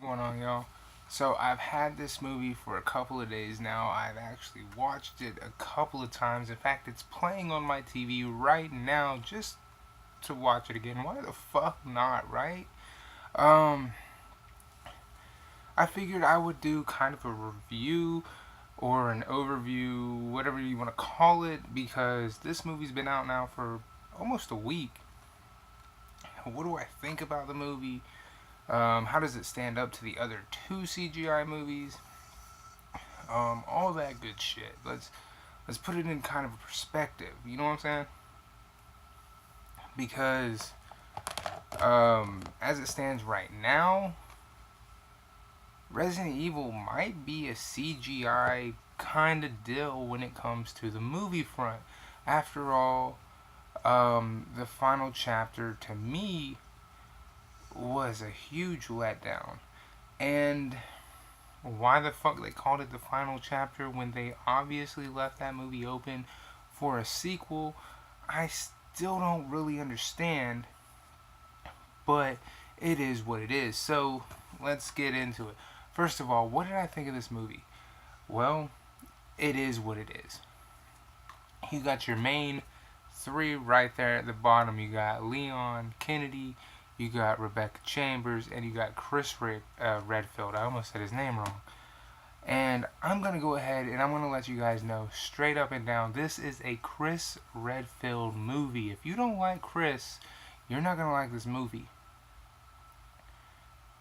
Going on, y'all? So I've had this movie for a couple of days now. I've actually watched it a couple of times. In fact, it's playing on my TV right now just to watch it again. Why the fuck not, right? Um, I figured I would do kind of a review or an overview, whatever you want to call it, because this movie's been out now for almost a week. What do I think about the movie? How does it stand up to the other two CGI movies? All that good shit. Let's put it in kind of a perspective. You know what I'm saying? Because as it stands right now, Resident Evil might be a CGI kind of deal when it comes to the movie front. After all, the final chapter to me was a huge letdown. And why the fuck they called it the final chapter when they obviously left that movie open for a sequel, I still don't really understand, but it is what it is. So let's get into it. First of all, what did I think of this movie? Well, it is what it is. You got your main three right there at the bottom. You got Leon Kennedy, you got Rebecca Chambers, and you got Redfield. I almost said his name wrong. And I'm going to go ahead and I'm going to let you guys know straight up and down, this is a Chris Redfield movie. If you don't like Chris, you're not going to like this movie.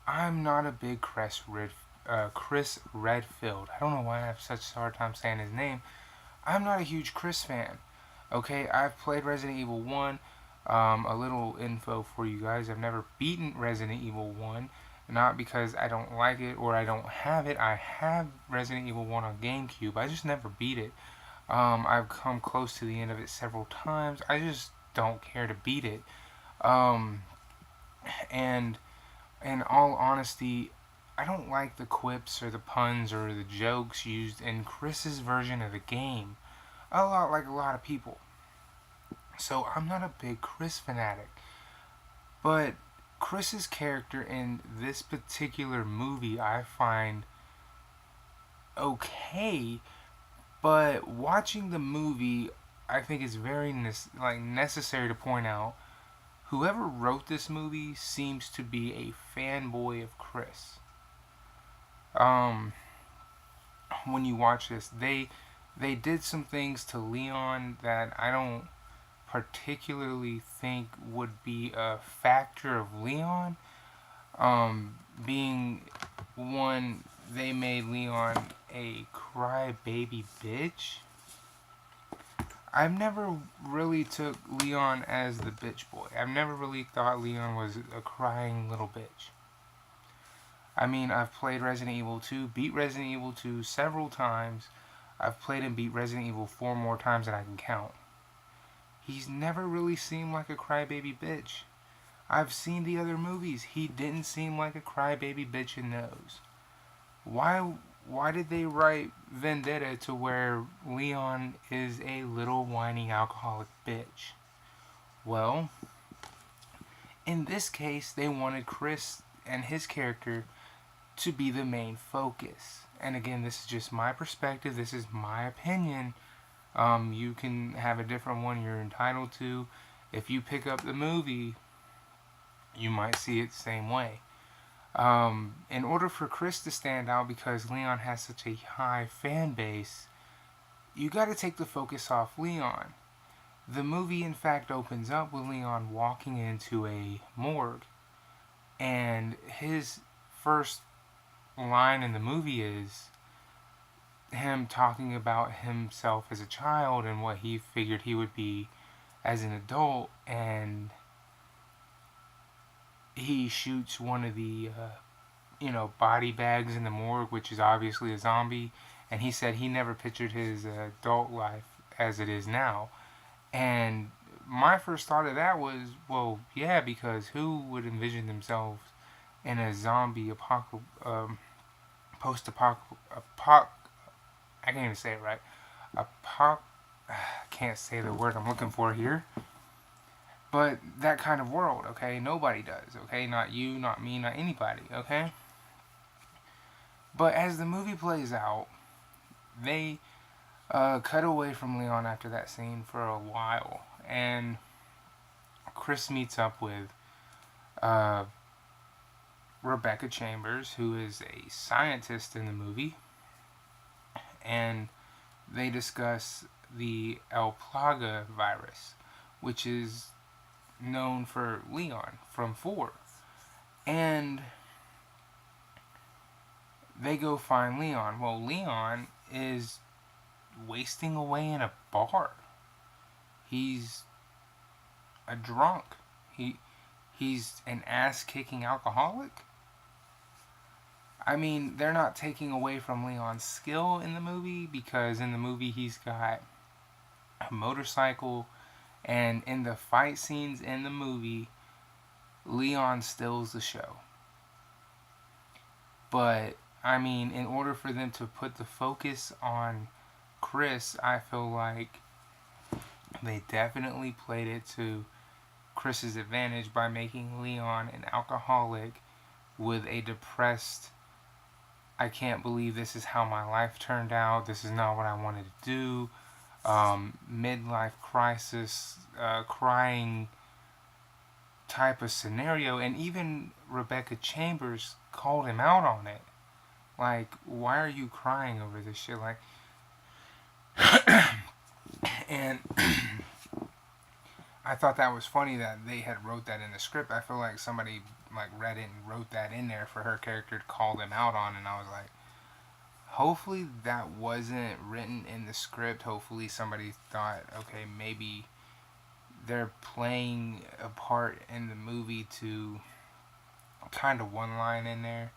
I'm not a big Chris Redfield. I don't know why I have such a hard time saying his name. I'm not a huge Chris fan. Okay, I've played Resident Evil 1. A little info for you guys. I've never beaten Resident Evil 1. Not because I don't like it or I don't have it. I have Resident Evil 1 on GameCube. I just never beat it. I've come close to the end of it several times. I just don't care to beat it. And in all honesty, I don't like the quips or the puns or the jokes used in Chris's version of the game. A lot like a lot of people. So I'm not a big Chris fanatic. But Chris's character in this particular movie I find okay, but watching the movie I think it's very necessary to point out whoever wrote this movie seems to be a fanboy of Chris. Um when you watch this, they did some things to Leon that I don't particularly think would be a factor of Leon. Being one, they made Leon a crybaby bitch. I've never really took Leon as the bitch boy. I've never really thought Leon was a crying little bitch. I mean, I've played Resident Evil 2, beat Resident Evil 2 several times. I've played and beat Resident Evil 4 more times than I can count. He's never really seemed like a crybaby bitch. I've seen the other movies. He didn't seem like a crybaby bitch in those. Why did they write Vendetta to where Leon is a little whiny alcoholic bitch? Well, in this case, they wanted Chris and his character to be the main focus. And again, this is just my perspective. This is my opinion. You can have a different one you're entitled to. If you pick up the movie, you might see it the same way. In order for Chris to stand out, because Leon has such a high fan base, you got to take the focus off Leon. The movie, in fact, opens up with Leon walking into a morgue, and his first line in the movie is him talking about himself as a child and what he figured he would be as an adult, and he shoots one of the body bags in the morgue, which is obviously a zombie, and he said he never pictured his adult life as it is now. And my first thought of that was, well, yeah, because who would envision themselves in a zombie post-apocalyptic, I can't even say it right. I can't say the word I'm looking for here. But that kind of world, okay? Nobody does, okay? Not you, not me, not anybody, okay? But as the movie plays out, they cut away from Leon after that scene for a while, and Chris meets up with uh, Rebecca Chambers, who is a scientist in the movie, and they discuss the El Plaga virus, which is known for Leon from 4. And they go find Leon. Well, Leon is wasting away in a bar. He's a drunk. He's an ass-kicking alcoholic. I mean, they're not taking away from Leon's skill in the movie, because in the movie he's got a motorcycle, and in the fight scenes in the movie, Leon steals the show. But I mean, in order for them to put the focus on Chris, I feel like they definitely played it to Chris's advantage by making Leon an alcoholic with a depressed, I can't believe this is how my life turned out, this is not what I wanted to do, midlife crisis, crying type of scenario. And even Rebecca Chambers called him out on it. Like, why are you crying over this shit? Like, and I thought that was funny that they had wrote that in the script. I feel like somebody like read it and wrote that in there for her character to call them out on, and I was like, hopefully that wasn't written in the script. Hopefully somebody thought, okay, maybe they're playing a part in the movie to kind of one line in there,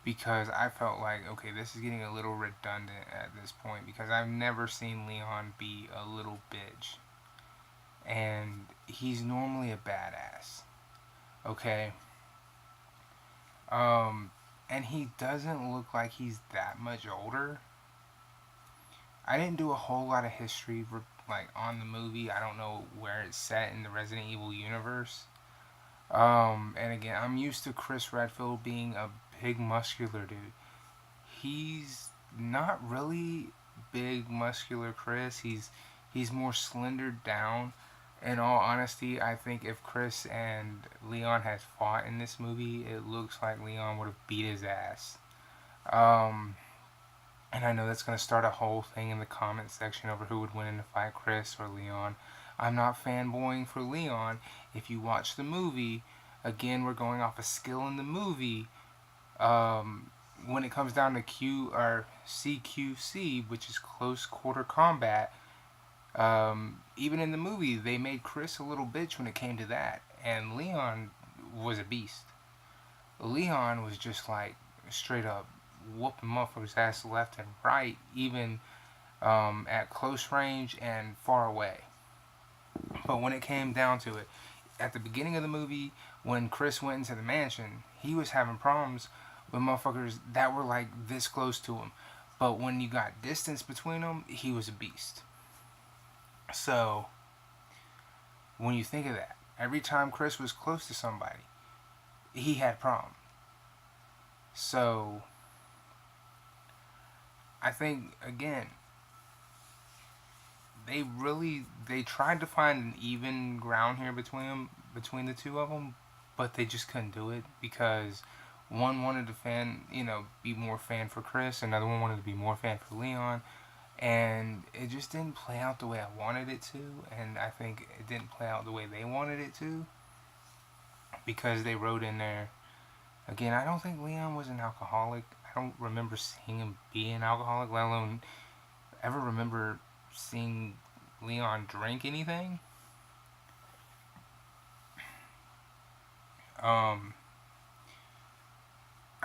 because I felt like, okay, this is getting a little redundant at this point, because I've never seen Leon be a little bitch. And he's normally a badass. Okay? And he doesn't look like he's that much older. I didn't do a whole lot of history like on the movie. I don't know where it's set in the Resident Evil universe. And again, I'm used to Chris Redfield being a big muscular dude. He's not really big muscular Chris. He's more slendered down. In all honesty, I think if Chris and Leon had fought in this movie, it looks like Leon would have beat his ass. Um, and I know that's going to start a whole thing in the comment section over who would win in a fight, Chris or Leon. I'm not fanboying for Leon. If you watch the movie, again, we're going off a skill in the movie. When it comes down to Q or CQC, which is close quarter combat, even in the movie, they made Chris a little bitch when it came to that, and Leon was a beast. Leon was just like straight up whooping motherfuckers' ass left and right, even at close range and far away. But when it came down to it, at the beginning of the movie, when Chris went into the mansion, he was having problems with motherfuckers that were like this close to him. But when you got distance between them, he was a beast. So, when you think of that, every time Chris was close to somebody, he had problems. So, I think, again, they tried to find an even ground here between the two of them, but they just couldn't do it, because one wanted to be more fan for Chris, another one wanted to be more fan for Leon, and it just didn't play out the way I wanted it to, and I think it didn't play out the way they wanted it to, because they wrote in there, again, I don't think Leon was an alcoholic. I don't remember seeing him be an alcoholic, let alone ever remember seeing Leon drink anything. I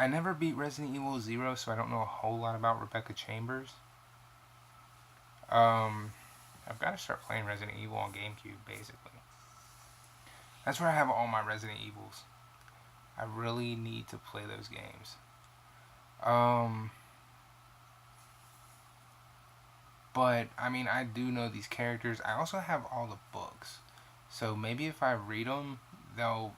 never beat Resident Evil 0, so I don't know a whole lot about Rebecca Chambers. I've got to start playing Resident Evil on GameCube, basically. That's where I have all my Resident Evils. I really need to play those games. But, I mean, I do know these characters. I also have all the books. So maybe if I read them, they'll,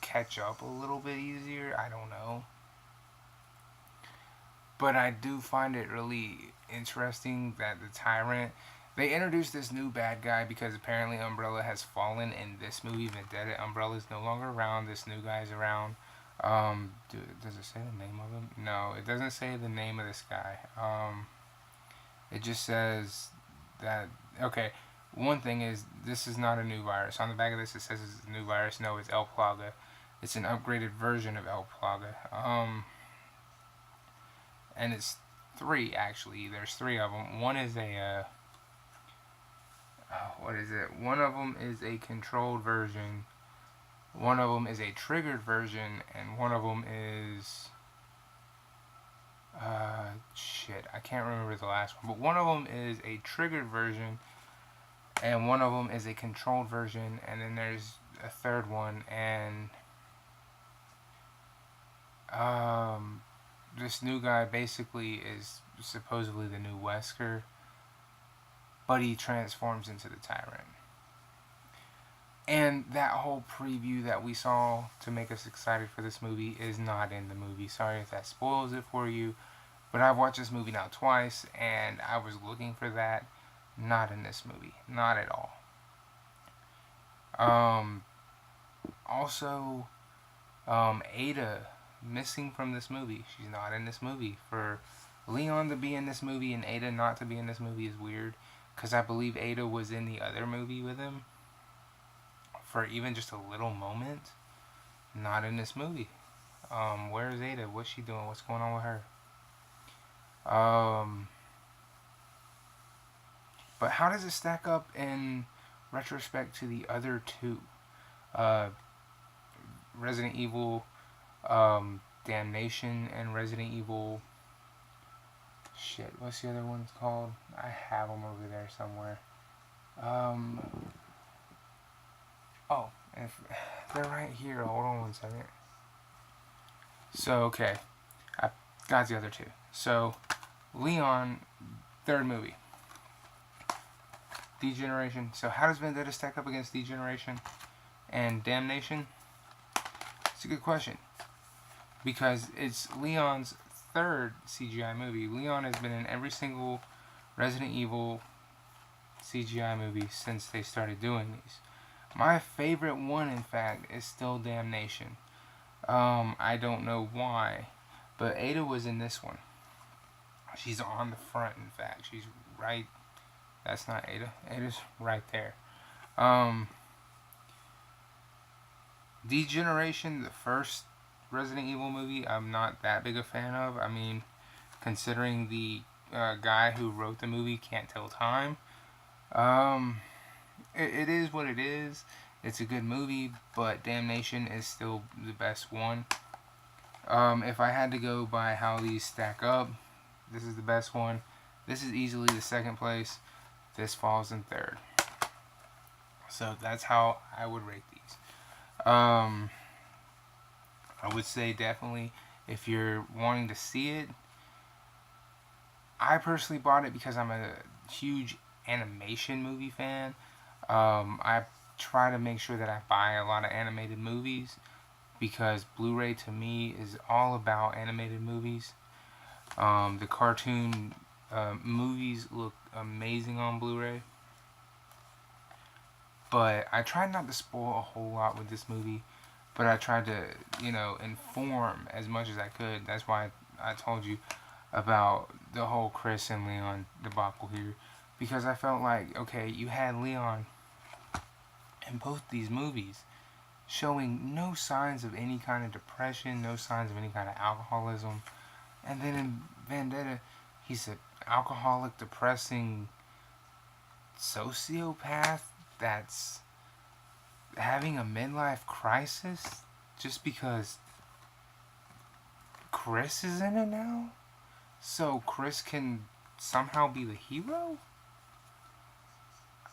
catch up a little bit easier. I don't know. But I do find it really interesting that the Tyrant, they introduced this new bad guy because apparently Umbrella has fallen in this movie, Vendetta. Umbrella's no longer around. This new guy's around. Does it say the name of him? No, it doesn't say the name of this guy. It just says that, okay, one thing is, this is not a new virus. On the back of this, it says it's a new virus. No, it's El Plaga. It's an upgraded version of El Plaga. And it's three, actually. There's three of them. One is a, what is it? One of them is a controlled version. One of them is a triggered version. And one of them is, shit, I can't remember the last one. But one of them is a triggered version. And one of them is a controlled version. And then there's a third one. And, this new guy basically is supposedly the new Wesker, but he transforms into the Tyrant. And that whole preview that we saw to make us excited for this movie is not in the movie. Sorry if that spoils it for you, but I've watched this movie now twice, and I was looking for that. Not in this movie. Not at all. Also, Ada, missing from this movie. She's not in this movie. For Leon to be in this movie and Ada not to be in this movie is weird, because I believe Ada was in the other movie with him for even just a little moment. Not in this movie. Where is Ada? What's she doing? What's going on with her? But how does it stack up in retrospect to the other two? Resident Evil Damnation and Resident Evil, shit, what's the other one called? I have them over there somewhere. Oh, they're right here. Hold on one second. So, okay, I got the other two. So, Leon, third movie, Degeneration. So how does Vendetta stack up against Degeneration and Damnation? It's a good question, because it's Leon's third CGI movie. Leon has been in every single Resident Evil CGI movie since they started doing these. My favorite one, in fact, is still Damnation. I don't know why, but Ada was in this one. She's on the front, in fact. She's right. That's not Ada. Ada's right there. Degeneration, the first Resident Evil movie, I'm not that big a fan of. I mean, considering the guy who wrote the movie can't tell time. It is what it is. It's a good movie, but Damnation is still the best one. If I had to go by how these stack up, this is the best one. This is easily the second place. This falls in third. So that's how I would rate these. I would say definitely, if you're wanting to see it, I personally bought it because I'm a huge animation movie fan. I try to make sure that I buy a lot of animated movies, because Blu-ray to me is all about animated movies. The cartoon movies look amazing on Blu-ray, but I tried not to spoil a whole lot with this movie, but I tried to, inform as much as I could. That's why I told you about the whole Chris and Leon debacle here, because I felt like, okay, you had Leon in both these movies showing no signs of any kind of depression, no signs of any kind of alcoholism, and then in Vendetta, he's an alcoholic, depressing sociopath that's having a midlife crisis just because Chris is in it now? So Chris can somehow be the hero?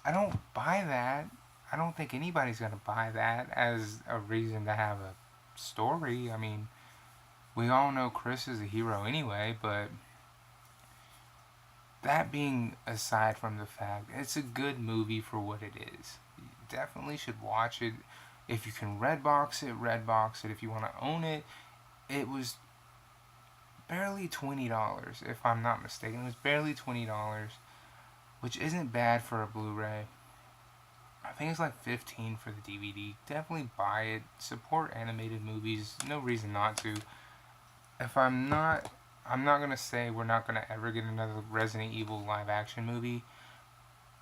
I don't buy that. I don't think anybody's gonna buy that as a reason to have a story. I mean, we all know Chris is a hero anyway, but that being aside from the fact, it's a good movie for what it is. You definitely should watch it. If you can Redbox it, Redbox it. If you want to own it, it was barely $20, if I'm not mistaken. It was barely $20, which isn't bad for a Blu-ray. I think it's like 15 for the DVD. Definitely buy it. Support animated movies. No reason not to. If I'm not gonna say we're not gonna ever get another Resident Evil live action movie,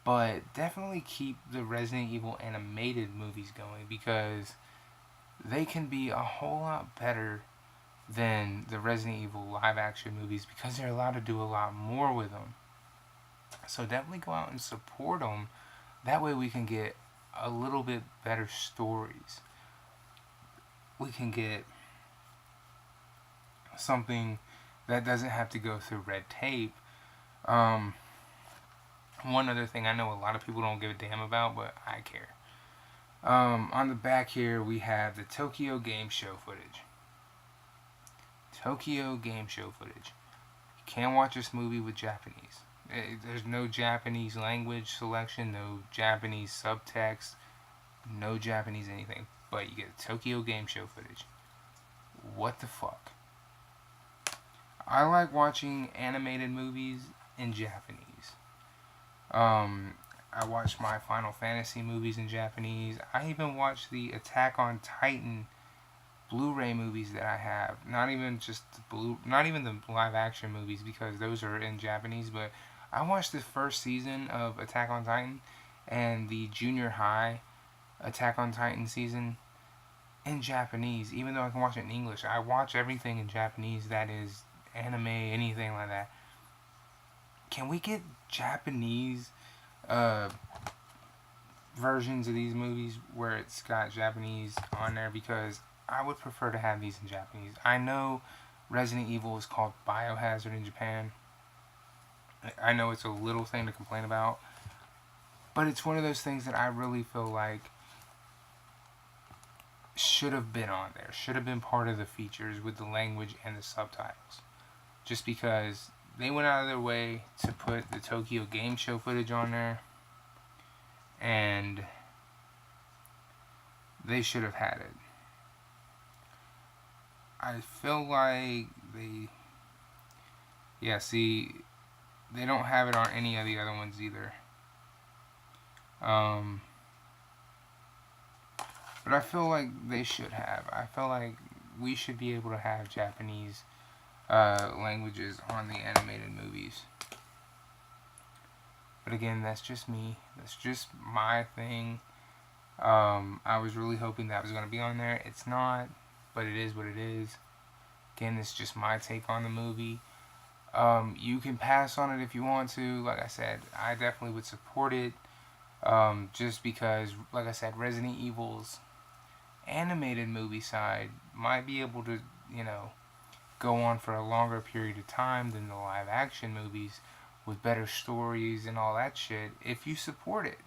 but definitely keep the Resident Evil animated movies going because they can be a whole lot better than the Resident Evil live action movies because they're allowed to do a lot more with them. So definitely go out and support them. That way we can get a little bit better stories. We can get something that doesn't have to go through red tape. Um, One other thing I know a lot of people don't give a damn about, but I care. On the back here, we have the Tokyo Game Show footage. Tokyo Game Show footage. You can't watch this movie with Japanese. There's no Japanese language selection, no Japanese subtext, no Japanese anything. But you get Tokyo Game Show footage. What the fuck? I like watching animated movies in Japanese. I watch my Final Fantasy movies in Japanese. I even watch the Attack on Titan Blu-ray movies that I have. Not even the live action movies because those are in Japanese. But I watched the first season of Attack on Titan and the junior high Attack on Titan season in Japanese. Even though I can watch it in English, I watch everything in Japanese that is anime, anything like that. Can we get Japanese versions of these movies where it's got Japanese on there? Because I would prefer to have these in Japanese. I know Resident Evil is called Biohazard in Japan. I know it's a little thing to complain about, but it's one of those things that I really feel like should have been on there. Should have been part of the features with the language and the subtitles. Just because they went out of their way to put the Tokyo Game Show footage on there, and they should have had it. I feel like they don't have it on any of the other ones either. But I feel like they should have. I feel like we should be able to have Japanese languages on the animated movies. But again, that's just me. That's just my thing. I was really hoping that was going to be on there. It's not, but it is what it is. Again, it's just my take on the movie. You can pass on it if you want to. Like I said, I definitely would support it. Just because, like I said, Resident Evil's animated movie side might be able to, go on for a longer period of time than the live action movies with better stories and all that shit if you support it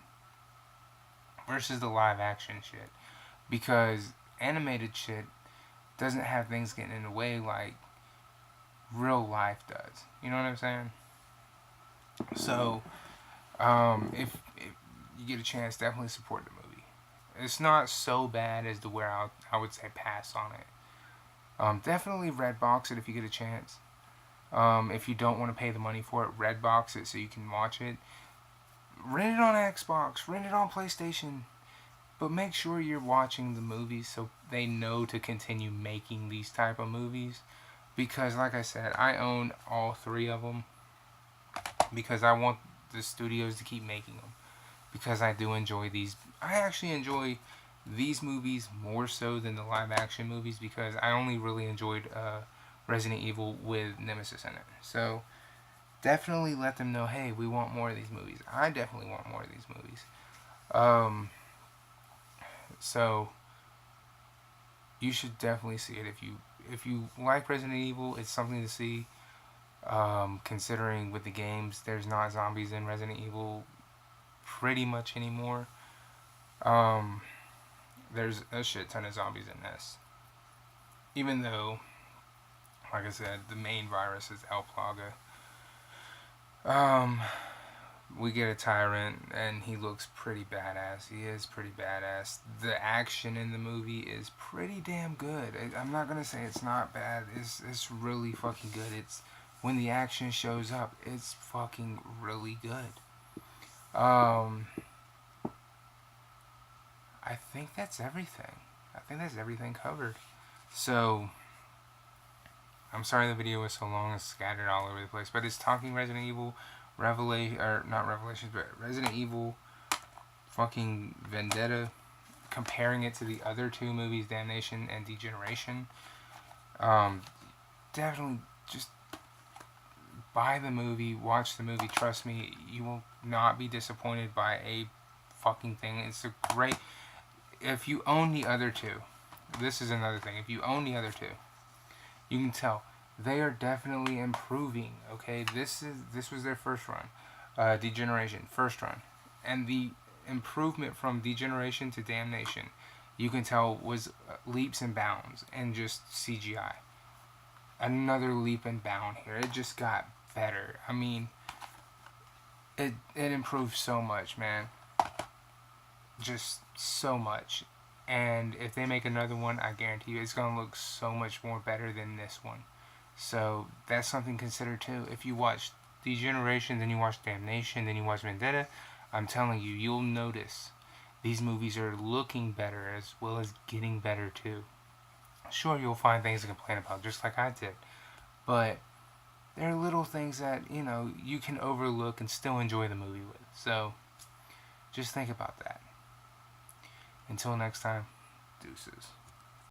versus the live action shit, because animated shit doesn't have things getting in the way like real life does. You know what I'm saying? So if you get a chance, definitely support the movie. It's not so bad as to where I would say pass on it. Definitely Redbox it if you get a chance. If you don't want to pay the money for it, Redbox it so you can watch it. Rent it on Xbox, rent it on PlayStation, but make sure you're watching the movies so they know to continue making these type of movies. Because like I said, I own all three of them because I want the studios to keep making them. Because I do enjoy these. I actually enjoy these movies more so than the live action movies because I only really enjoyed Resident Evil with Nemesis in it. So definitely let them know, hey, we want more of these movies. I definitely want more of these movies. So you should definitely see it if you like Resident Evil. It's something to see. Considering with the games, there's not zombies in Resident Evil pretty much anymore. There's a shit ton of zombies in this. Even though, like I said, the main virus is El Plaga. We get a tyrant, and he looks pretty badass. He is pretty badass. The action in the movie is pretty damn good. I'm not gonna say it's not bad. It's really fucking good. It's when the action shows up, it's fucking really good. Um, I think that's everything. I think that's everything covered. So, I'm sorry the video was so long and scattered all over the place, but it's talking Resident Evil Revelation, or not Revelations, but Resident Evil fucking Vendetta, comparing it to the other two movies, Damnation and Degeneration. Um, Definitely just buy the movie, watch the movie. Trust me, you will not be disappointed by a fucking thing. It's a great. If you own the other two, this is another thing. If you own the other two, you can tell they are definitely improving. Okay, this was their first run, Degeneration first run, and the improvement from Degeneration to Damnation, you can tell was leaps and bounds, and just CGI. Another leap and bound here. It just got better. I mean, it improved so much, man. Just so much. And if they make another one, I guarantee you it's going to look so much more better than this one. So that's something to consider too. If you watch Degeneration, then you watch Damnation, then you watch Vendetta, I'm telling you, you'll notice these movies are looking better as well as getting better too. Sure, you'll find things to complain about, just like I did. But there are little things that, you can overlook and still enjoy the movie with. So just think about that. Until next time, deuces.